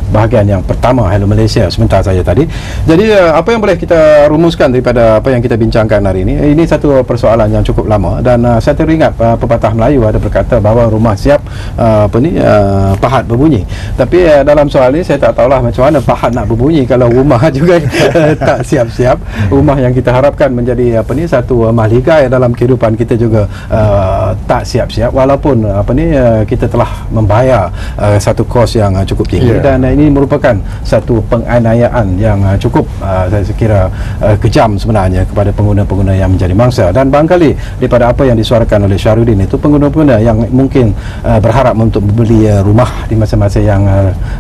bahagian yang pertama Hello Malaysia sebentar saja tadi. Jadi apa yang boleh kita rumuskan daripada apa yang kita bincangkan hari ini? Ini satu persoalan yang cukup lama, dan saya teringat pepatah Melayu ada berkata bahawa rumah siap pahat berbunyi. Tapi dalam soal ini saya tak tahulah macam mana pahat nak berbunyi kalau rumah juga tak siap-siap. Rumah yang kita harapkan menjadi satu mahligai dalam kehidupan kita juga tak siap-siap, walaupun kita telah membayar satu kos yang cukup tinggi. Dan ini merupakan satu penganiayaan yang cukup saya kira kejam sebenarnya kepada pengguna-pengguna yang menjadi mangsa. Dan barangkali daripada apa yang disuarakan oleh Syarudin itu, pengguna-pengguna yang mungkin berharap untuk membeli rumah di masa-masa yang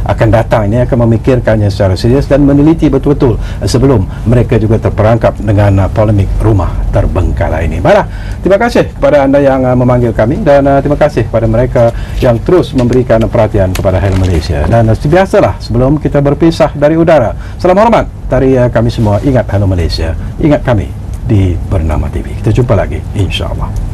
akan datang ini akan memikirkannya secara serius dan meneliti betul-betul sebelum mereka juga terperangkap dengan polemik rumah terbengkalai ini. Baiklah, terima kasih kepada anda yang memanggil kami, dan terima kasih kepada mereka yang terus memberikan perhatian kepada Hello Malaysia. Dan biasalah, sebelum kita berpisah dari udara, salam hormat dari kami semua. Ingat Hello Malaysia, ingat kami di Bernama TV. Kita jumpa lagi, insya-Allah.